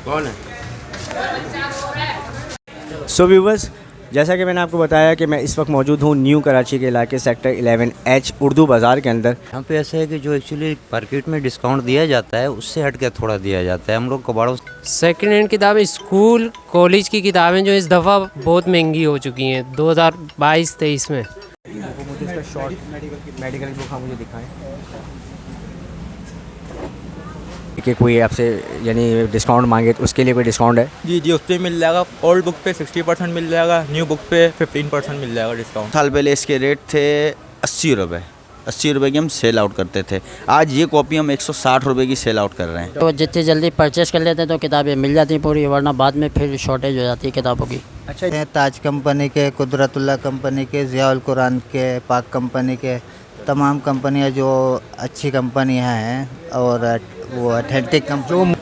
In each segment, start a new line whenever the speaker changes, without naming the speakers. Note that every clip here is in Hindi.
कौन है? सो व्यूवर्स, जैसा कि मैंने आपको बताया कि मैं इस वक्त मौजूद हूँ न्यू कराची के इलाके सेक्टर 11H उर्दू बाज़ार के अंदर।
यहाँ पे ऐसा है कि जो एक्चुअली मार्केट में डिस्काउंट दिया जाता है उससे हट के थोड़ा दिया जाता है। हम लोग कबाड़ों
सेकेंड हैंड किताबें, स्कूल कॉलेज की किताबें जो इस दफ़ा बहुत महंगी हो चुकी हैं 2022-23 में।
मुझे इसका शॉर्ट मेडिकल बुक हाँ मुझे दिखाएं कि कोई आपसे यानी डिस्काउंट मांगे तो उसके लिए कोई डिस्काउंट है?
जी जी, उस पर मिल जाएगा। ओल्ड बुक पे 60% मिल जाएगा, न्यू बुक पे 15% मिल जाएगा डिस्काउंट।
साल पहले इसके रेट थे 80 रुपये। 80 रुपये की हम सेल आउट करते थे। आज ये कॉपी हम 160 रुपये की सेल आउट कर रहे हैं।
तो जितनी जल्दी परचेस कर लेते हैं तो किताबें मिल जाती हैं पूरी, वरना बाद में फिर शॉर्टेज हो जाती है किताबों की।
अच्छा,
ताज कंपनी के, कुदरतुल्लाह कंपनी के, ज़ियाउल कुरान के, पाक कंपनी के, तमाम कंपनियां जो अच्छी कंपनियां हैं और वो अथेंटिक कंपनी।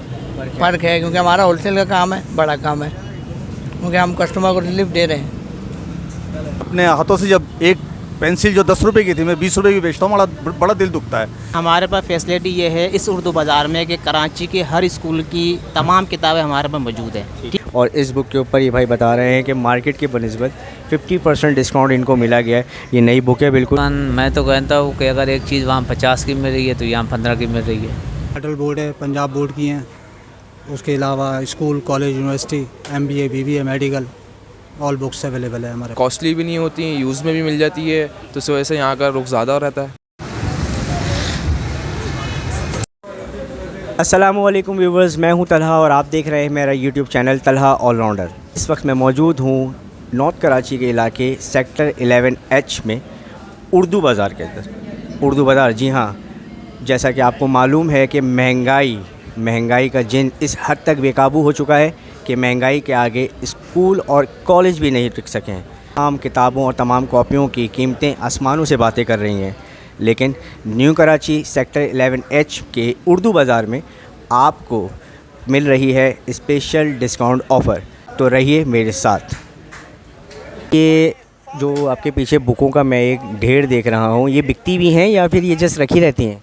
फ़र्क है क्योंकि हमारा होलसेल का काम है, बड़ा काम है, क्योंकि हम कस्टमर को रिलीफ दे रहे हैं।
अपने हाथों से जब एक पेंसिल जो 10 रुपए की थी मैं 20 रुपए की बेचता हूँ, बड़ा दिल दुखता है।
हमारे पास फैसिलिटी ये है इस उर्दू बाज़ार में कि कराची के हर स्कूल की तमाम किताबें हमारे पास मौजूद है।
और इस बुक के ऊपर ये भाई बता रहे हैं कि मार्केट की बनिस्बत 50% डिस्काउंट इनको मिला गया है। ये नई बुक है बिल्कुल।
मैं तो कहता हूँ कि अगर एक चीज़ वहाँ 50 की मिल रही है तो यहाँ 15 की मिल रही है।
सेंट्रल बोर्ड है, पंजाब बोर्ड की हैं, उसके अलावा school, college, university, MBA, BBA, medical, all books available है हमारे।
कॉस्टली भी नहीं होती, यूज़ में भी मिल जाती है, तो इस वजह से यहाँ का रुख ज़्यादा रहता है।
अस्सलामुअलैकुम व्यूवर्स, मैं हूं तलहा और आप देख रहे हैं मेरा यूट्यूब चैनल तलहा ऑलराउंडर। इस वक्त मैं मौजूद हूं नॉर्थ कराची के इलाके सेक्टर 11H में उर्दू बाज़ार के अंदर। उर्दू बाज़ार, जी हाँ, जैसा कि आपको मालूम है कि महंगाई का जिन इस हद तक बेकाबू हो चुका है कि महंगाई के आगे स्कूल और कॉलेज भी नहीं टिक सके हैं। तमाम किताबों और तमाम कॉपियों की कीमतें आसमानों से बातें कर रही हैं। लेकिन न्यू कराची सेक्टर 11H के उर्दू बाज़ार में आपको मिल रही है स्पेशल डिस्काउंट ऑफ़र। तो रहिए मेरे साथ। ये जो आपके पीछे बुकों का मैं एक ढेर देख रहा हूँ, ये बिकती भी हैं या फिर ये जस्ट रखी रहती हैं?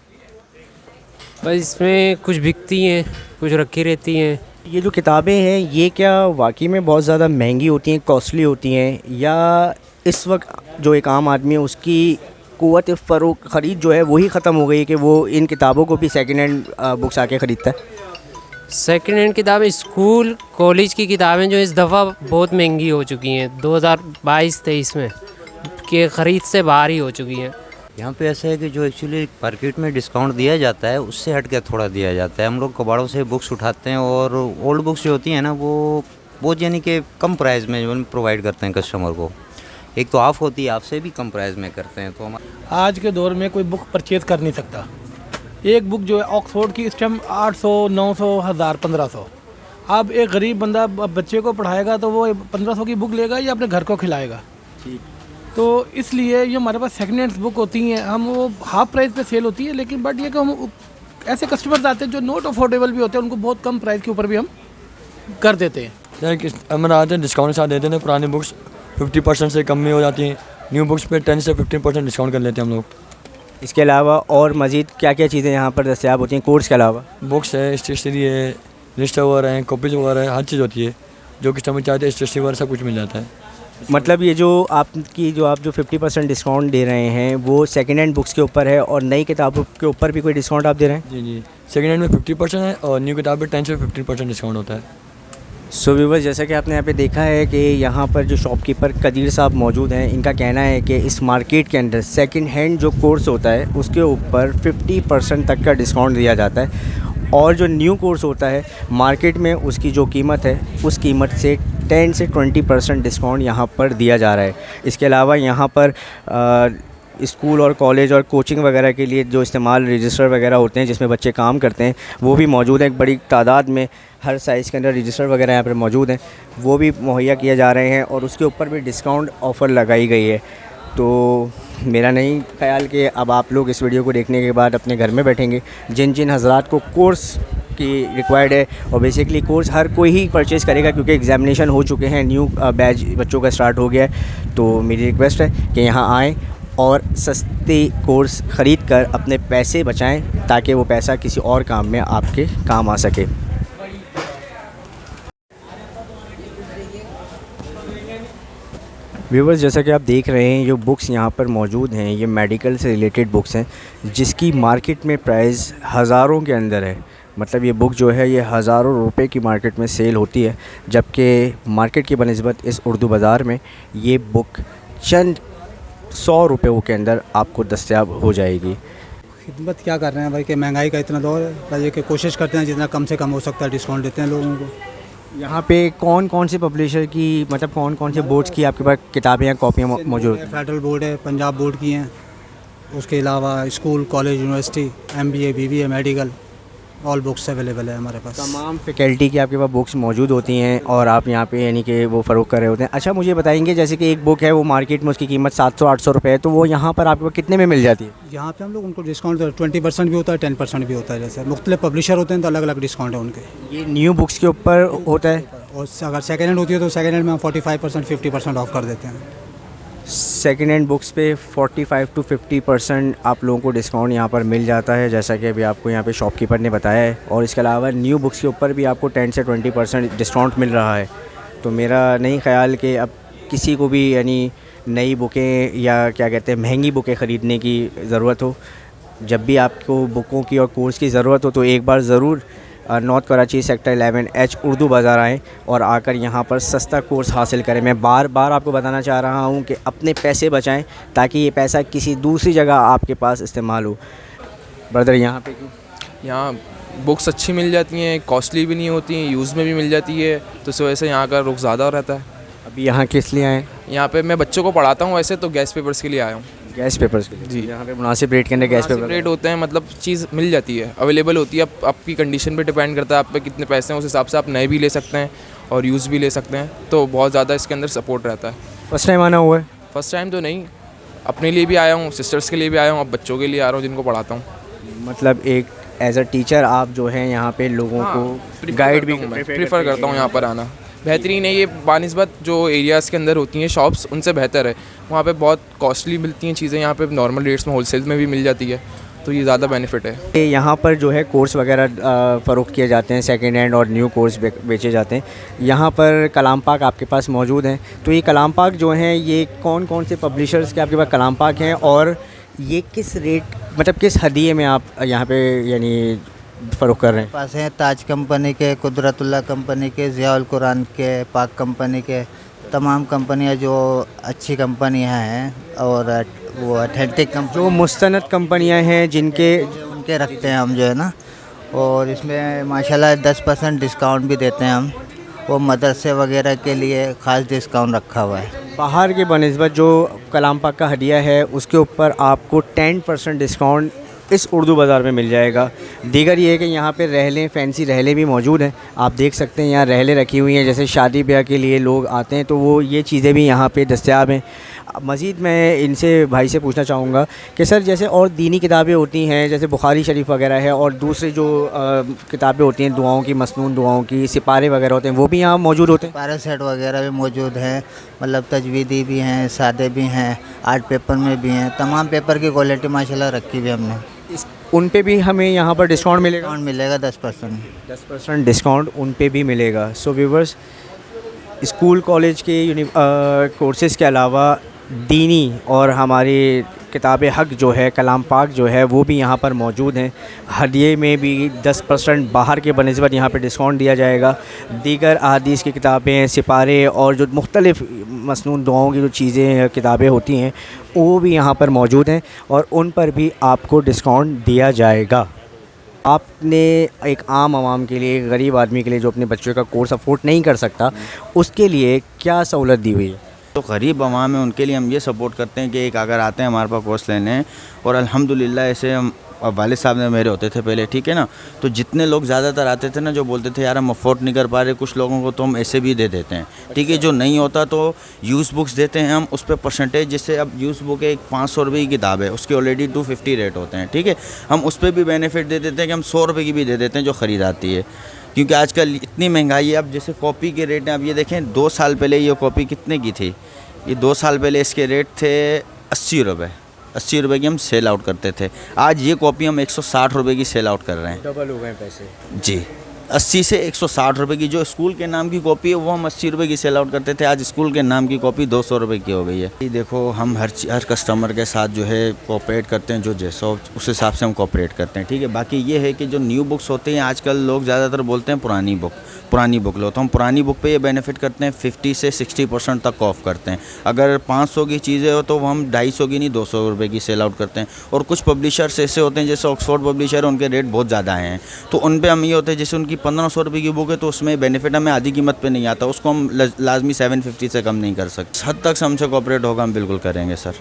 बस इसमें कुछ बिकती हैं, कुछ रखी रहती हैं।
ये जो किताबें हैं ये क्या वाकई में बहुत ज़्यादा महंगी होती हैं, कॉस्टली होती हैं, या इस वक्त जो एक आम आदमी है उसकी क़ुव्वत फ़रोख्त ख़रीद जो है वही ख़त्म हो गई है कि वो इन किताबों को भी सेकेंड हैंड बुक्स आके ख़रीदता है?
सेकेंड हैंड किताबें, स्कूल कॉलेज की किताबें जो इस दफ़ा बहुत महंगी हो चुकी हैं 2022-23 में, के ख़रीद से बाहर ही हो चुकी हैं।
यहाँ पे ऐसा है कि जो एक्चुअली मार्केट में डिस्काउंट दिया जाता है उससे हट के थोड़ा दिया जाता है। हम लोग कबाड़ों से बुक्स उठाते हैं और ओल्ड बुक्स जो होती हैं ना वो यानी कि कम प्राइस में प्रोवाइड करते हैं कस्टमर को। एक तो ऑफ होती है, आपसे भी कम प्राइस में करते हैं। तो हम
आज के दौर में कोई बुक परचेज़ कर नहीं सकता। एक बुक जो है ऑक्सफोर्ड की इस टाइम 800, 900, 1000, 1500। अब एक गरीब बंदा बच्चे को पढ़ाएगा तो वो 1500 की बुक लेगा या अपने घर को खिलाएगा? तो इसलिए ये हमारे पास सेकेंड हैंड बुक होती हैं, हम वो हाफ प्राइस पे सेल होती है। लेकिन बट ये कि हम ऐसे कस्टमर्स आते हैं जो नॉट अफोर्डेबल भी होते हैं, उनको बहुत कम प्राइस के ऊपर भी हम कर देते हैं।
हमारे आते हैं डिस्काउंट साथ देते हैं। पुरानी बुक्स 50% से कम में हो जाती हैं, न्यू बुक्स पे 10 से 15% डिस्काउंट कर लेते हैं हम लोग।
इसके अलावा और मज़ीद क्या क्या चीज़ें यहाँ पर दस्तयाब होती हैं कोर्स के अलावा?
बुक्स है, स्टेशनरी है, रजिस्टर वगैरह हैं, कॉपीज वगैरह है, हर चीज़ होती है जो कस्टमर चाहते हैं। स्टेशनरी वगैरह सब कुछ मिल जाता है।
मतलब ये जो आप जो 50% डिस्काउंट दे रहे हैं वो सेकेंड हैंड बुक्स के ऊपर है और नई किताबों के ऊपर भी कोई डिस्काउंट आप दे रहे हैं?
जी, सेकेंड हैंड में 50% है और न्यू किताब में 10 से 15% डिस्काउंट होता है।
सो व्यूअर्स, जैसा कि आपने यहाँ पे देखा है कि यहाँ पर जो शॉपकीपर कदीर साहब मौजूद हैं, इनका कहना है कि इस मार्केट के अंदर सेकंड हैंड जो कोर्स होता है उसके ऊपर 50% तक का डिस्काउंट दिया जाता है और जो न्यू कोर्स होता है मार्केट में उसकी जो कीमत है उस कीमत से 10 से 20% डिस्काउंट यहाँ पर दिया जा रहा है। इसके अलावा यहाँ पर स्कूल और कॉलेज और कोचिंग वगैरह के लिए जो इस्तेमाल रजिस्टर वगैरह होते हैं जिसमें बच्चे काम करते हैं वो भी मौजूद है। एक बड़ी तादाद में हर साइज़ के अंदर रजिस्टर वगैरह यहाँ पर मौजूद हैं, वो भी मुहैया किए जा रहे हैं और उसके ऊपर भी डिस्काउंट ऑफ़र लगाई गई है। तो मेरा नहीं ख्याल कि अब आप लोग इस वीडियो को देखने के बाद अपने घर में बैठेंगे। जिन जिन हज़रात को कोर्स की रिक्वायर्ड है और बेसिकली कोर्स हर कोई ही परचेज़ करेगा क्योंकि एग्ज़ामिनेशन हो चुके हैं, न्यू बैच बच्चों का स्टार्ट हो गया है, तो मेरी रिक्वेस्ट है कि यहाँ आएँ और सस्ते कोर्स ख़रीद कर अपने पैसे बचाएं ताकि वो पैसा किसी और काम में आपके काम आ सके। व्यूवर्स, जैसा कि आप देख रहे हैं, ये बुक्स यहाँ पर मौजूद हैं, ये मेडिकल से रिलेटेड बुक्स हैं जिसकी मार्केट में प्राइस हज़ारों के अंदर है। मतलब ये बुक जो है ये हज़ारों रुपए की मार्केट में सेल होती है, जबकि मार्केट की बनिस्बत इस उर्दू बाज़ार में ये बुक चंद 100 रुपयों के अंदर आपको दस्तयाब हो जाएगी।
खिदमत क्या कर रहे हैं भाई कि महंगाई का इतना दौर है, भाई ये कि कोशिश करते हैं जितना कम से कम हो सकता है डिस्काउंट देते हैं लोगों को।
यहाँ पे कौन कौन से पब्लिशर की, मतलब कौन कौन से बोर्ड्स की आपके पास किताबें या कॉपियाँ मौजूद हैं?
फेडरल बोर्ड है, पंजाब बोर्ड की हैं, उसके अलावा school, college, university, MBA, BBA, medical, all books available है हमारे पास।
तमाम फैकल्टी की आपके पास बुक्स मौजूद होती हैं और आप यहाँ पे यानी कि वो फ़रोख्त कर रहे होते हैं। अच्छा, मुझे बताएंगे जैसे कि एक बुक है वो मार्केट में उसकी कीमत 700-800 रुपये है, तो वो यहाँ पर आपके पास कितने में मिल जाती है?
यहाँ पे हम लोग उनको डिस्काउंट 20% भी होता है, 10% भी होता है। जैसे मुख्तलिफ पब्लिशर होते हैं तो अलग अलग डिस्काउंट है उनके।
ये न्यू बुक्स के ऊपर होता है
और अगर सेकेंड हैंड होती है तो सेकेंड हैंड में हम 45% 50% ऑफ कर देते हैं।
सेकेंड हैंड बुक्स पे 45 to 50% आप लोगों को डिस्काउंट यहाँ पर मिल जाता है, जैसा कि अभी आपको यहाँ पे शॉपकीपर ने बताया है। और इसके अलावा न्यू बुक्स के ऊपर भी आपको 10 से 20% डिस्काउंट मिल रहा है। तो मेरा नहीं ख़्याल कि अब किसी को भी यानी नई बुकें या क्या कहते हैं महंगी बुकें ख़रीदने की ज़रूरत हो, जब भी आपको बुकों की और कोर्स की ज़रूरत हो तो एक बार ज़रूर north Karachi sector 11H Urdu बाज़ार आएँ और आकर यहाँ पर सस्ता कोर्स हासिल करें। मैं बार बार आपको बताना चाह रहा हूँ कि अपने पैसे बचाएं ताकि ये पैसा किसी दूसरी जगह आपके पास इस्तेमाल हो। ब्रदर, यहाँ पे क्यों?
यहाँ बुक्स अच्छी मिल जाती हैं, कॉस्टली भी नहीं होती हैं, यूज़ में भी मिल जाती है, तो इस वजह से यहाँ का रुख ज़्यादा रहता है।
अभी यहाँ किस लिए आए?
यहाँ पे मैं बच्चों को पढ़ाता हूँ, वैसे तो गैस पेपर्स के लिए आया हूँ।
गैस पेपर्स के लिए?
जी,
यहाँ पे मुनासिब रेट के अंदर गैस पेपर
रेट होते हैं, मतलब चीज़ मिल जाती है, अवेलेबल होती है। आपकी कंडीशन पे डिपेंड करता है आप पे कितने पैसे हैं, उस हिसाब से आप नए भी ले सकते हैं और यूज़ भी ले सकते हैं। तो बहुत ज़्यादा इसके अंदर सपोर्ट रहता है।
फर्स्ट टाइम आना हुआ है?
फर्स्ट टाइम तो नहीं, अपने लिए भी आया हूँ, सिस्टर्स के लिए भी आया हूँ, अब बच्चों के लिए आ रहा हूँ जिनको पढ़ाता हूँ।
मतलब एक एज अ टीचर आप जो हैं यहाँ पे लोगों को गाइड भी
प्रीफर करता हूँ यहाँ पर आना। बेहतरीन है ये बानिस्बत जो एरियाज़ के अंदर होती हैं शॉप्स, उनसे बेहतर है। वहाँ पे बहुत कॉस्टली मिलती हैं चीज़ें, यहाँ पे नॉर्मल रेट्स में होलसेल में भी मिल जाती है, तो ये ज़्यादा बेनिफिट है।
यहाँ पर जो है कोर्स वगैरह फ़रोख्त किए जाते हैं, सेकंड हैंड और न्यू कोर्स बेचे जाते हैं। यहाँ पर कलाम पाक आपके पास मौजूद हैं, तो ये कलाम पाक जो हैं ये कौन कौन से पब्लिशर्स के आपके पास कलाम पाक हैं और ये किस रेट, मतलब किस हदिये में आप यहाँ पे यानी फ़रोख्त कर रहे हैं?
पास हैं ताज कंपनी के, कुदरतुल्लाह कंपनी के, ज़ियाउल कुरान के, पाक कंपनी के, तमाम कंपनियां जो अच्छी कंपनियां हैं और वो अथेंटिक
जो मुस्तनद कंपनियां हैं जिनके
उनके रखते हैं हम जो है ना। और इसमें माशाल्लाह 10% डिस्काउंट भी देते हैं हम, वो मदरसे वगैरह के लिए ख़ास डिस्काउंट रखा हुआ है।
बाहर के बनिस्बत जो कलाम पाक का हदिया है उसके ऊपर आपको 10% डिस्काउंट इस उर्दू बाज़ार में मिल जाएगा। दीगर ये है कि यहाँ पे रहलें, फैंसी रहलें भी मौजूद हैं। आप देख सकते हैं यहाँ रहलें रखी हुई हैं, जैसे शादी ब्याह के लिए लोग आते हैं तो वो ये चीज़ें भी यहाँ पे दस्तयाब हैं। मज़ीद मैं इनसे भाई से पूछना चाहूँगा कि सर जैसे और दीनी किताबें होती हैं जैसे बुखारी शरीफ वगैरह है और दूसरी जो किताबें होती हैं दुआओं की, मसनून दुआओं की, सिपारे वगैरह होते हैं, वो भी यहाँ मौजूद होते हैं?
सिपारे सेट वगैरह भी मौजूद हैं, मतलब तजवीदी भी हैं, सादे भी हैं, आर्ट पेपर में भी हैं, तमाम पेपर की क्वालिटी माशाल्लाह रखी हुई है हमने।
उन पे भी हमें यहाँ पर डिस्काउंट मिलेगा?
डिस्काउंट मिलेगा 10%
डिस्काउंट उन पे भी मिलेगा। सो व्यूवर्स, स्कूल कॉलेज के कोर्सेज़ के अलावा दीनी और हमारी किताब हक जो है, कलाम पाक जो है, वो भी यहाँ पर मौजूद हैं। हदिये में भी 10% बाहर के बनिस्बत यहाँ पे डिस्काउंट दिया जाएगा। दीगर अहादीस की किताबें, सिपारे और जो मुख्तलिफ़ मसनून दुआओं की जो चीज़ें किताबें होती हैं वो भी यहाँ पर मौजूद हैं और उन पर भी आपको डिस्काउंट दिया जाएगा। आपने एक आम आवाम के लिए, गरीब आदमी के लिए जो अपने बच्चों का कोर्स अफोर्ड नहीं कर सकता, उसके लिए क्या सहूलत दी हुई है?
तो गरीब आवाम है उनके लिए हम ये सपोर्ट करते हैं कि एक अगर आते हैं हमारे पास कोर्स लेने, और अल्हम्दुलिल्लाह ऐसे हम वालिद साहब ने मेरे होते थे पहले, ठीक है ना, तो जितने लोग ज़्यादातर आते थे ना जो बोलते थे यार हम अफोर्ड नहीं कर पा रहे, कुछ लोगों को तो हम ऐसे भी दे देते हैं, ठीक है। जो नहीं होता तो यूज़ बुक्स देते हैं हम, उस पर परसेंटेज, जैसे अब यूज़ बुक एक 500 रुपये की किताब है, उसके ऑलरेडी 250 रेट होते हैं, ठीक है, हम उस पर भी बेनिफिट दे देते हैं कि हम 100 रुपये की भी दे देते हैं जो ख़रीद आती है, क्योंकि आजकल इतनी महंगाई है। अब जैसे कॉपी के रेट हैं, अब ये देखें 2 साल पहले ये कॉपी कितने की थी, ये 2 साल पहले इसके रेट थे 80 रुपये, 80 रुपये की हम सेल आउट करते थे। आज ये कॉपी हम 160 रुपये की सेल आउट कर रहे हैं।
डबल हो गए पैसे।
जी, 80 से 160 रुपये की जो स्कूल के नाम की कॉपी है वो हम 80 रुपये की सेल आउट करते थे, आज स्कूल के नाम की कॉपी 200 रुपये की हो गई है। ये देखो हम हर कस्टमर के साथ जो है कोऑपरेट करते हैं, जो जैसा उस हिसाब से हम कोऑपरेट करते हैं, ठीक है। बाकी ये है कि जो न्यू बुक्स होते हैं आजकल लोग ज़्यादातर बोलते हैं पुरानी बुक लो, तो हम पुरानी बुक पे ये बेनिफिट करते हैं 50 से 60% तक ऑफ करते हैं। अगर 500 की चीज़ें हो तो हम 250 की नहीं 200 रुपये की सेल आउट करते हैं। और कुछ पब्लिशर्स ऐसे होते हैं जैसे ऑक्सफोर्ड पब्लिशर, उनके रेट बहुत ज़्यादा हैं, तो उन पर हम ये होते हैं जैसे उनकी 1500 रुपये की बुक है तो उसमें बेनिफिट हमें आधी कीमत पे नहीं आता, उसको हम लाजमी 750 से कम नहीं कर सकते। हद तक हमसे कोऑपरेट होगा हम बिल्कुल करेंगे सर।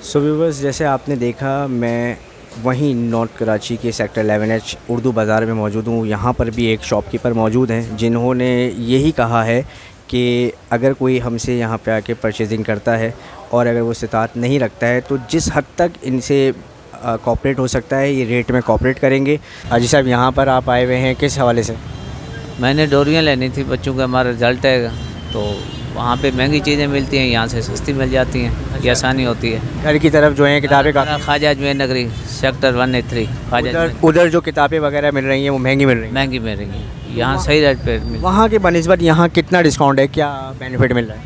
सो व्यूअर्स, जैसे आपने देखा मैं वहीं नॉर्थ कराची के सेक्टर 11H उर्दू बाज़ार में मौजूद हूँ। यहाँ पर भी एक शॉपकीपर मौजूद हैं जिन्होंने यही कहा है कि अगर कोई हमसे यहाँ पे आके परचेजिंग करता है और अगर वो सितात नहीं रखता है तो जिस हद तक इनसे कोऑपरेट हो सकता है ये रेट में कोऑपरेट करेंगे। हाजी साहब, यहाँ पर आप आए हुए हैं किस हवाले से?
मैंने डोरियाँ लेनी थी, बच्चों का हमारा रिज़ल्ट है, तो वहाँ पे महंगी चीज़ें मिलती हैं, यहाँ से सस्ती मिल जाती हैं, ये आसानी होती है।
घर की तरफ जो है किताबें का
ख्वाजा अजमेर नगरी सेक्टर 183 ख्वाजा
उधर जो किताबें वगैरह मिल रही हैं वो महंगी मिल रही हैं?
महंगी मिल रही हैं, यहाँ सही रेट पे
वहाँ के बनिस्बत यहाँ कितना डिस्काउंट है, क्या बेनिफिट मिल रहा है?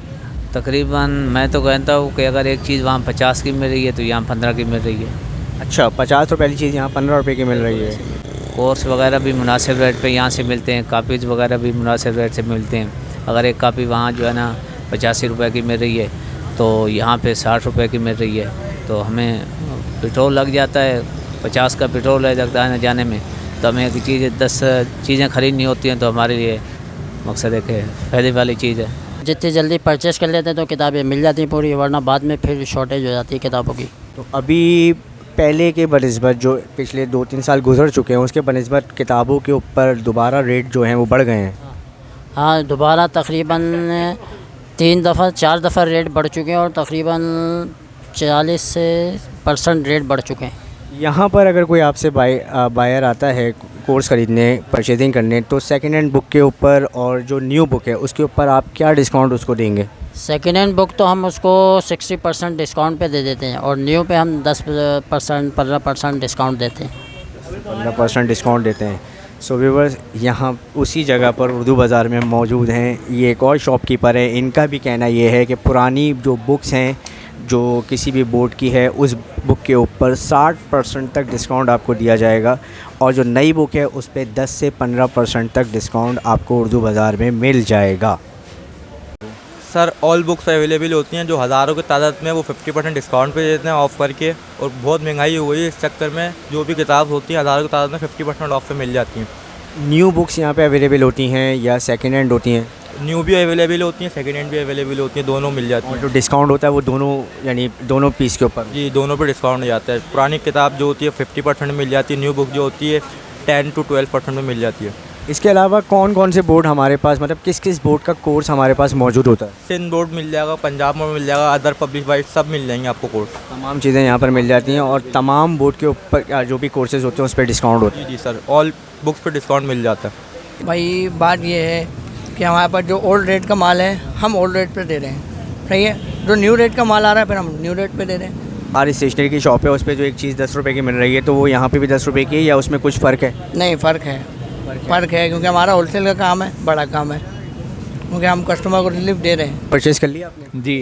तकरीबन मैं तो कहता हूँ कि अगर एक चीज़ वहाँ 50 की मिल रही है तो यहाँ 15 की मिल रही है।
अच्छा, 50 रुपये वाली चीज़ यहाँ 15 रुपये की मिल रही है।
कोर्स वगैरह भी मुनासिब रेट पे यहाँ से मिलते हैं, कापीज़ वगैरह भी मुनासिब रेट से मिलते हैं। अगर एक कापी वहाँ जो है ना 85 रुपये की मिल रही है तो यहाँ पे 60 रुपये की मिल रही है, तो हमें पेट्रोल लग जाता है, 50 का पेट्रोल लग जाता है जाने में, तो हमें एक चीज़ 10 चीज़ें ख़रीदनी होती हैं, तो हमारे लिए मकसद है कि फ़ायदे वाली चीज़ है।
जितनी जल्दी परचेज़ कर लेते हैं तो किताबें मिल जाती हैं पूरी, वरना बाद में फिर शॉर्टेज हो जाती है किताबों की।
तो अभी पहले के बनिस्बत जो पिछले 2-3 साल गुजर चुके हैं उसके बनिस्बत किताबों के ऊपर दोबारा रेट जो हैं वो बढ़ गए हैं?
हाँ, दोबारा तकरीबन 4 दफ़ा रेट बढ़ चुके हैं और तकरीबन 40% रेट बढ़ चुके हैं।
यहाँ पर अगर कोई आपसे बायर आता है कोर्स ख़रीदने, परचेजिंग करने, तो सेकेंड हैंड बुक के ऊपर और जो न्यू बुक है उसके ऊपर आप क्या डिस्काउंट उसको देंगे?
सेकेंड हैंड बुक तो हम उसको 60% डिस्काउंट पे दे देते हैं और न्यू पे हम 10% 15% डिस्काउंट देते हैं।
15% डिस्काउंट देते हैं। सो व्यूअर्स, यहाँ उसी जगह पर उर्दू बाज़ार में मौजूद हैं ये एक और शॉपकीपर है। इनका भी कहना ये है कि पुरानी जो बुक्स हैं जो किसी भी बोर्ड की है उस बुक के ऊपर 60% तक डिस्काउंट आपको दिया जाएगा और जो नई बुक है उस पर 10 से 15% तक डिस्काउंट आपको उर्दू बाज़ार में मिल जाएगा।
सर ऑल बुक्स अवेलेबल होती हैं जो हज़ारों की तादाद में, वो 50% डिस्काउंट पे देते हैं ऑफ़ करके, और बहुत महंगाई हो गई है इस चक्कर में, जो भी किताब होती हैं हज़ारों की तादाद में 50% ऑफ पे मिल जाती हैं।
न्यू बुक्स यहाँ पे अवेलेबल होती हैं या सेकंड हैंड होती हैं?
न्यू भी अवेलेबल होती हैं, सेकंड हैंड भी अवेलेबल होती हैं, दोनों मिल जाती हैं।
और जो डिस्काउंट होता है वो दोनों, यानी दोनों पीस के ऊपर?
जी, दोनों पे डिस्काउंट हो जाता है। पुरानी किताब जो होती है 50% मिल जाती है, न्यू बुक जो होती है 10 to 12% में मिल जाती है।
इसके अलावा कौन कौन से बोर्ड हमारे पास, मतलब किस किस बोर्ड का कोर्स हमारे पास मौजूद होता है?
सिंध बोर्ड मिल जाएगा, पंजाब बोर्ड मिल जाएगा, अदर पब्लिक वाइज सब मिल जाएंगे आपको कोर्स।
तमाम चीज़ें यहाँ पर मिल जाती हैं और तमाम बोर्ड के ऊपर जो भी कोर्सेज़ होते हैं उस पर डिस्काउंट होता है?
जी सर, ऑल बुक्स पर डिस्काउंट मिल जाता है।
भाई बात ये है कि हमारे पास जो ओल्ड रेट का माल है हम ओल्ड रेट पे दे रहे हैं, सही है। जो न्यू रेट का माल आ रहा है फिर हम न्यू रेट पे दे रहे हैं।
हमारी स्टेशनरी की शॉप है उस पर जो एक चीज़ 10 रुपये की मिल रही है तो वो यहाँ पे भी 10 रुपये की है या उसमें कुछ फ़र्क है?
नहीं, फ़र्क है क्योंकि हमारा होलसेल का काम है, बड़ा काम है, क्योंकि हम कस्टमर को रिलीफ दे रहे हैं।
परचेज़ कर लिया आपने?
जी।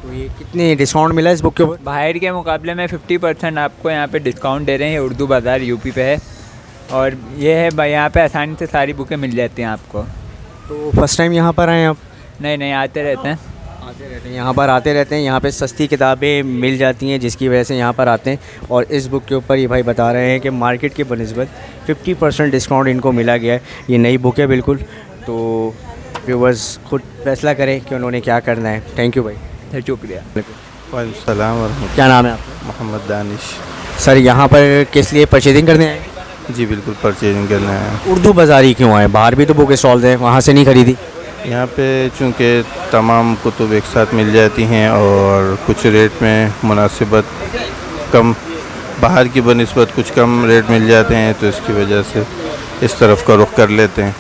तो ये कितने डिस्काउंट मिला इस बुक के ऊपर?
बाहर के मुकाबले में 50% आपको यहाँ पे डिस्काउंट दे रहे हैं। उर्दू बाज़ार यूपी पे है और ये है भाई, यहाँ पे आसानी से सारी बुकें मिल जाती हैं आपको।
तो फर्स्ट टाइम यहाँ पर आए आप?
नहीं, आते रहते हैं।
यहाँ पर आते रहते हैं, यहाँ पे सस्ती किताबें मिल जाती हैं जिसकी वजह से यहाँ पर आते हैं। और इस बुक के ऊपर ये भाई बता रहे हैं कि मार्केट के बनिस्बत 50% डिस्काउंट इनको मिला गया है। ये नई बुक है बिल्कुल, तो व्यूअर्स खुद फैसला करें कि उन्होंने क्या करना है। थैंक यू भाई।
शुक्रिया।
वालेकुम।
क्या नाम है आपका?
मोहम्मद दानिश।
सर यहाँ पर किस लिए परचेजिंग करने आए?
जी बिल्कुल, परचेजिंग करना है।
उर्दू बाज़ार ही क्यों आए? बाहर भी तो बुक स्टॉल्स हैं, वहाँ से नहीं खरीदी?
यहाँ पे चूँकि तमाम कुतुब एक साथ मिल जाती हैं और कुछ रेट में मुनासिबत कम, बाहर की बनिस्बत कुछ कम रेट मिल जाते हैं, तो इसकी वजह से इस तरफ का रुख कर लेते हैं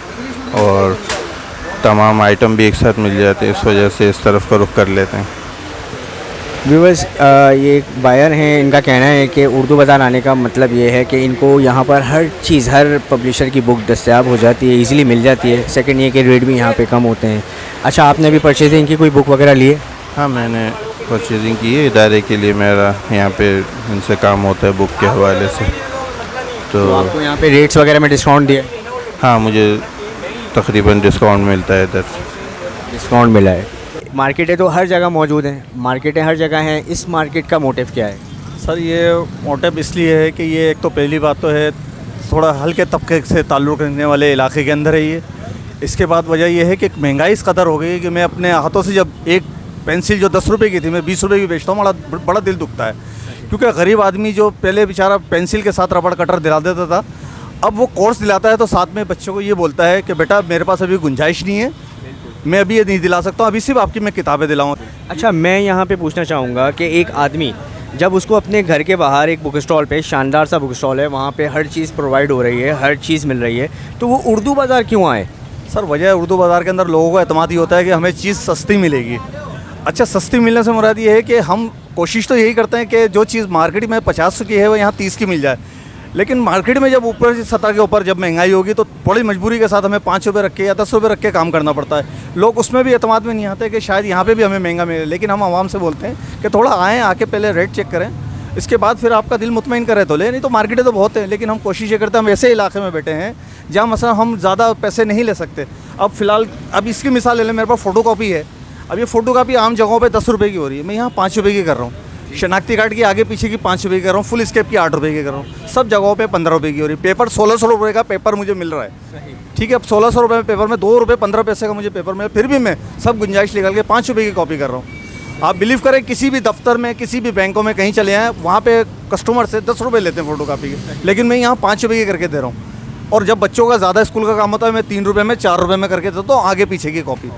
और तमाम आइटम भी एक साथ मिल जाते हैं, इस वजह से इस तरफ का रुख कर लेते हैं।
व्यूवर्स, ये एक बायर हैं, इनका कहना है कि उर्दू बाज़ार आने का मतलब ये है कि इनको यहाँ पर हर चीज़, हर पब्लिशर की बुक दस्तयाब हो जाती है, इजीली मिल जाती है। सेकंड ये कि रेट भी यहाँ पे कम होते हैं। अच्छा, आपने भी परचेजिंग की, कोई बुक वगैरह लिए?
हाँ, मैंने परचेजिंग की है। इदारे के लिए मेरा यहाँ पे इनसे काम होता है बुक के हवाले से।
तो आपको यहाँ पे रेट्स वगैरह में डिस्काउंट दिया?
हाँ, मुझे तकरीबन डिस्काउंट मिलता है इधर।
डिस्काउंट मिला है। मार्केटें तो हर जगह मौजूद हैं, मार्केटें हर जगह हैं, इस मार्केट का मोटिव क्या है?
सर, ये मोटिव इसलिए है कि ये एक तो पहली बात तो है थोड़ा हल्के तबके से ताल्लुक़ रखने वाले इलाके के अंदर है ये। इसके बाद वजह यह है कि महंगाई इस कदर हो गई है कि मैं अपने हाथों से जब एक पेंसिल जो 10 रुपये की थी मैं 20 रुपये की बेचता हूँ, बड़ा दिल दुखता है। क्योंकि गरीब आदमी जो पहले बेचारा पेंसिल के साथ रबड़ कटर दिला देता था, अब वो कोर्स दिलाता है तो साथ में बच्चों को ये बोलता है कि बेटा मेरे पास अभी गुंजाइश नहीं है, मैं अभी ये नहीं दिला सकता हूँ, अभी सिर्फ आपकी मैं किताबें दिलाऊँ।
अच्छा, मैं यहाँ पे पूछना चाहूँगा कि एक आदमी जब उसको अपने घर के बाहर एक बुक स्टॉल पे, शानदार सा बुक स्टॉल है, वहाँ पे हर चीज़ प्रोवाइड हो रही है, हर चीज़ मिल रही है, तो वो उर्दू बाज़ार क्यों आए?
सर, वजह उर्दू बाज़ार के अंदर लोगों को एतमाद ही होता है कि हमें चीज़ सस्ती मिलेगी। अच्छा, सस्ती मिलने से मुराद ये है कि हम कोशिश तो यही करते हैं कि जो चीज़ मार्केट में 50 की है वो यहाँ 30 की मिल जाए। लेकिन मार्केट में जब ऊपर सतह के ऊपर जब महंगाई होगी तो बड़ी मजबूरी के साथ हमें 5 रुपये रख के या 10 रुपये रख के काम करना पड़ता है। लोग उसमें भी एतमाद में नहीं आते कि शायद यहाँ पे भी हमें महंगा मिले। लेकिन हम आवाम से बोलते हैं कि थोड़ा आएँ, आके पहले रेट चेक करें, इसके बाद फिर आपका दिल मुतमईन करे तो ले, नहीं तो मार्केटें तो बहुत हैं। लेकिन हम कोशिश ये करते हैं, हम ऐसे इलाके में बैठे हैं जहाँ मसलन हम ज़्यादा पैसे नहीं ले सकते। अब फ़िलहाल अब इसकी मिसाल ले लें, मेरे पास फ़ोटो कॉपी है। अब ये फ़ोटो कॉपी आम जगहों पे 10 रुपये की हो रही है, मैं यहाँ 5 रुपये की कर रहा हूँ। शनाख्ती कार्ड की आगे पीछे की 5 रुपये की कर रहा हूँ, फुल स्केप की 8 रुपये की कर रहा हूँ, सब जगहों पे 15 रुपये की हो रही है। पेपर 1600 रुपये का पेपर मुझे मिल रहा है, ठीक है। अब 1600 रुपये में पेपर में 2 रुपये 15 पैसे का मुझे पेपर मिला, फिर भी मैं सब गुंजाइश निकाल के 5 रुपये की कॉपी कर रहा हूँ। आप बिलीव करें, किसी भी दफ्तर में, किसी भी बैंकों में कहीं चले आएँ, वहाँ पे कस्टमर से 10 रुपये लेते हैं फ़ोटो कापी के, लेकिन मैं यहाँ 5 रुपये की करके दे रहा हूँ। और जब बच्चों का ज़्यादा स्कूल का काम होता है मैं 3 रुपये में 4 रुपये में करके देता हूँ आगे पीछे की कॉपी,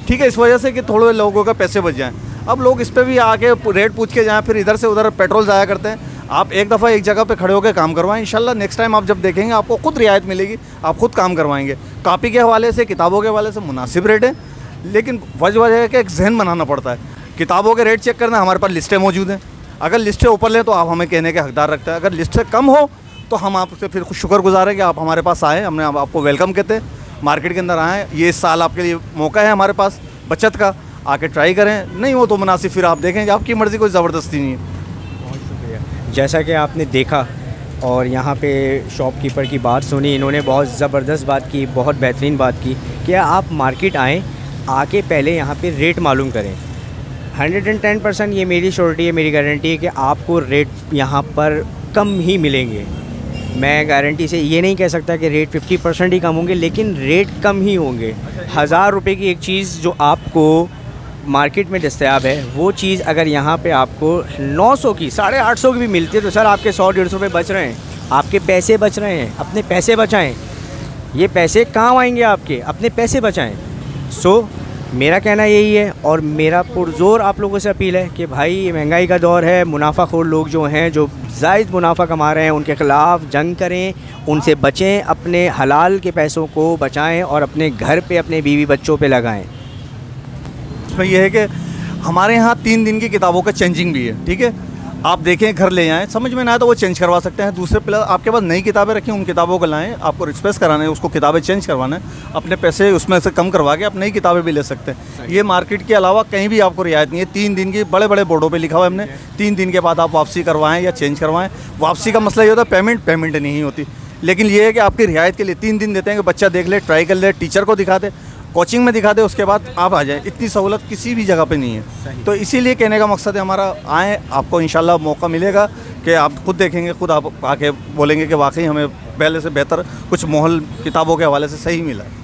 ठीक है। इस वजह से कि थोड़े लोगों का पैसे बच जाएँ। अब लोग इस पर भी आके रेट पूछ के जाएँ, फिर इधर से उधर पेट्रोल ज़ाया करते हैं। आप एक दफ़ा एक जगह पे खड़े होकर काम करवाएं, इंशाल्लाह नेक्स्ट टाइम आप जब देखेंगे आपको खुद रियायत मिलेगी, आप खुद काम करवाएंगे। कॉपी के हवाले से, किताबों के हवाले से मुनासिब रेट है, लेकिन वजह है कि एक जहन बनाना पड़ता है। किताबों के रेट चेक करना, हमारे पास लिस्टें मौजूद हैं, अगर लिस्टें ऊपर लें तो आप हमें कहने के हकदार रखते हैं। अगर लिस्टें कम हो तो हम आपसे फिर शुक्रगुजार हैं कि आप हमारे पास आए, हमने आपको वेलकम कहते हैं, मार्केट के अंदर आएँ। ये इस साल आपके लिए मौका है हमारे पास बचत का, आके ट्राई करें। नहीं हो तो मुनासिब फिर आप देखें, आपकी मर्ज़ी, कोई ज़बरदस्ती नहीं है।
बहुत शुक्रिया। जैसा कि आपने देखा और यहाँ पे शॉपकीपर की बात सुनी, इन्होंने बहुत ज़बरदस्त बात की, बहुत बेहतरीन बात की कि आप मार्केट आएँ, आके पहले यहाँ पे रेट मालूम करें। 110% ये मेरी श्योरिटी है, मेरी गारंटी है कि आपको रेट यहाँ पर कम ही मिलेंगे। मैं गारंटी से ये नहीं कह सकता कि रेट 50% ही कम होंगे, लेकिन रेट कम ही होंगे। 1000 रुपये की एक चीज़ जो आपको मार्केट में दस्तयाब है, वो चीज़ अगर यहाँ पे आपको 900 की, 850 की भी मिलती है तो सर आपके 100-150 रुपये बच रहे हैं, आपके पैसे बच रहे हैं। अपने पैसे बचाएं, ये पैसे काम आएंगे आपके, अपने पैसे बचाएं। मेरा कहना यही है और मेरा पुरज़ोर आप लोगों से अपील है कि भाई ये महंगाई का दौर है, मुनाफाखोर लोग जो हैं, जो ज़ायद मुनाफा कमा रहे हैं, उनके ख़िलाफ़ जंग करें, उनसे बचें, अपने हलाल के पैसों को बचाएं और अपने घर पे, अपने बीवी बच्चों पे लगाएं।
इसमें यह है कि हमारे यहाँ 3 दिन की किताबों का चेंजिंग भी है, ठीक है। आप देखें, घर ले आएँ, समझ में ना आए तो वो चेंज करवा सकते हैं। दूसरे प्लस आपके पास नई किताबें रखी, उन किताबों को लाएँ, आपको रिप्लेस कराना है, उसको किताबें चेंज करवाना है, अपने पैसे उसमें से कम करवा के आप नई किताबें भी ले सकते हैं। ये मार्केट के अलावा कहीं भी आपको रियायत नहीं है। 3 दिन की बड़े बड़े बोर्डों पे लिखा हुआ है हमने, 3 दिन के बाद आप वापसी करवाएं या चेंज करवाएं। वापसी का मसला ये होता है पेमेंट नहीं होती, लेकिन ये है कि आपकी रियायत के लिए 3 दिन देते हैं कि बच्चा देख ले, ट्राई कर ले, टीचर को दिखा दे, कोचिंग में दिखा दे, उसके बाद आप आ जाए। इतनी सहूलत किसी भी जगह पे नहीं है। तो इसीलिए कहने का मकसद है हमारा, आएँ, आपको इंशाल्लाह मौका मिलेगा कि आप खुद देखेंगे, खुद आप आके बोलेंगे कि वाकई हमें पहले से बेहतर कुछ माहौल किताबों के हवाले से सही मिला है।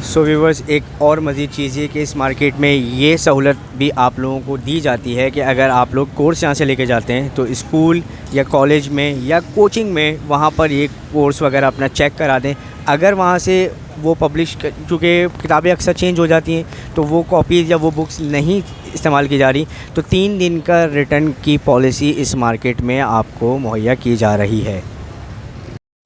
सो व्यूवर्स, एक और मज़ीद चीज़ ये कि इस मार्केट में ये सहूलत भी आप लोगों को दी जाती है कि अगर आप लोग कोर्स यहाँ से लेके जाते हैं तो स्कूल या कॉलेज में या कोचिंग में वहाँ पर ये कोर्स वगैरह अपना चेक करा दें। अगर वहाँ से वो पब्लिश, चूँकि किताबें अक्सर चेंज हो जाती हैं, तो वो कॉपीज़ या वो बुक्स नहीं इस्तेमाल की जा रही, तो 3 दिन का रिटर्न की पॉलिसी इस मार्केट में आपको मुहैया की जा रही है।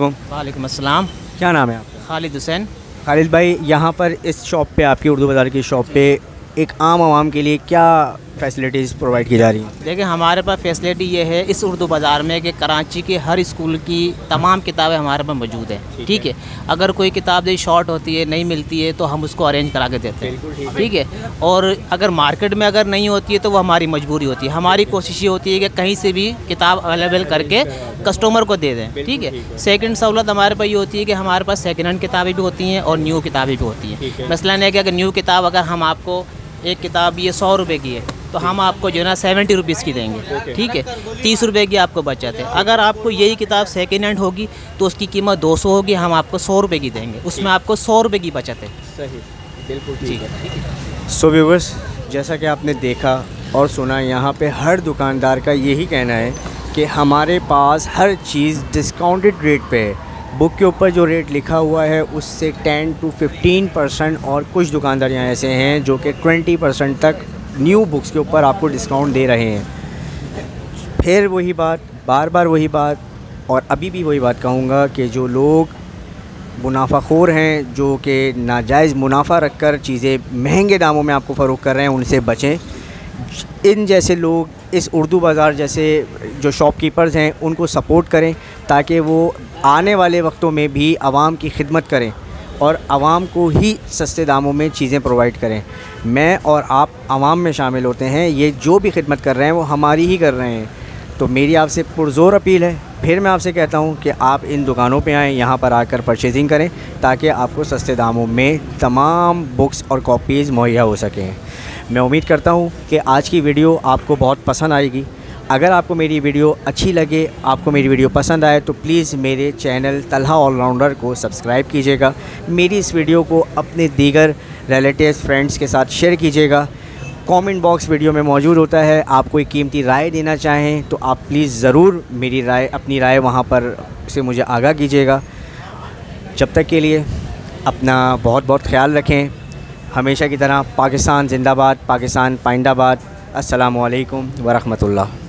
वालेकुम अस्सलाम।
क्या नाम है आपका?
खालिद हुसैन।
खालिद भाई, यहाँ पर इस शॉप पे, आपकी उर्दू बाज़ार की शॉप पे, एक आम आवाम के लिए क्या फैसिलिटीज़ प्रोवाइड की जा रही हैं?
देखिए हमारे पास फैसिलिटी ये है इस उर्दू बाज़ार में कि कराची के हर स्कूल की तमाम किताबें हमारे पास मौजूद हैं। ठीक है, अगर कोई किताब जो शॉर्ट होती है, नहीं मिलती है, तो हम उसको अरेंज करा के देते हैं। ठीक है, और अगर मार्केट में अगर नहीं होती है तो वो हमारी मजबूरी होती है। हमारी कोशिश ये होती है कि कहीं से भी किताब अवेलेबल करके कस्टमर को दे दें। ठीक है, सेकंड सहूलत हमारे पास ये होती है कि हमारे पास सेकंड हैंड किताबें भी होती हैं और न्यू किताबें भी होती हैं। मसलन है कि अगर न्यू किताब अगर हम आपको एक किताब ये 100 रुपये की है तो हम आपको जो है ना 70 रुपीज़ की देंगे। ठीक है, 30 रुपये की आपको बचत है। अगर आपको यही किताब सेकेंड हैंड होगी तो उसकी कीमत 200 होगी, हम आपको 100 रुपये की देंगे, उसमें आपको 100 रुपये की बचत है।
सही, बिल्कुल ठीक है। सो व्यूवर्स, जैसा कि आपने देखा और सुना, यहाँ पे हर दुकानदार का यही कहना है कि हमारे पास हर चीज़ डिस्काउंटेड रेट पे है। बुक के ऊपर जो रेट लिखा हुआ है उससे 10 to 15% और कुछ दुकानदार यहाँ ऐसे हैं जो कि 20% तक न्यू बुक्स के ऊपर आपको डिस्काउंट दे रहे हैं। फिर वही बात, बार बार वही बात, और अभी भी वही बात कहूँगा कि जो लोग मुनाफाखोर हैं, जो कि नाजायज़ मुनाफा रखकर चीज़ें महंगे दामों में आपको फ़रोख्त कर रहे हैं, उनसे बचें। इन जैसे लोग, इस उर्दू बाज़ार जैसे जो शॉपकीपर्स हैं, उनको सपोर्ट करें ताकि वो आने वाले वक्तों में भी आवाम की खिदमत करें और आवाम को ही सस्ते दामों में चीज़ें प्रोवाइड करें। मैं और आप आवाम में शामिल होते हैं, ये जो भी खिदमत कर रहे हैं वो हमारी ही कर रहे हैं। तो मेरी आपसे पुरज़ोर अपील है, फिर मैं आपसे कहता हूँ कि आप इन दुकानों पे आएँ, यहाँ पर आकर परचेजिंग करें ताकि आपको सस्ते दामों में तमाम बुक्स और कॉपीज़ मुहैया हो सकें। मैं उम्मीद करता हूँ कि आज की वीडियो आपको बहुत पसंद आएगी। अगर आपको मेरी वीडियो अच्छी लगे, आपको मेरी वीडियो पसंद आए, तो प्लीज़ मेरे चैनल तलहा ऑलराउंडर को सब्सक्राइब कीजिएगा। मेरी इस वीडियो को अपने दीगर रिलेटिव्स, फ्रेंड्स के साथ शेयर कीजिएगा। कमेंट बॉक्स वीडियो में मौजूद होता है। आप कोई कीमती राय देना चाहें तो आप प्लीज़ ज़रूर मेरी राय, अपनी राय वहाँ पर से मुझे आगाह कीजिएगा। जब तक के लिए अपना बहुत बहुत ख्याल रखें। हमेशा की तरह पाकिस्तान जिंदाबाद, पाकिस्तान पाइंदाबाद। अस्सलामु अलैकुम व रहमतुल्लाह।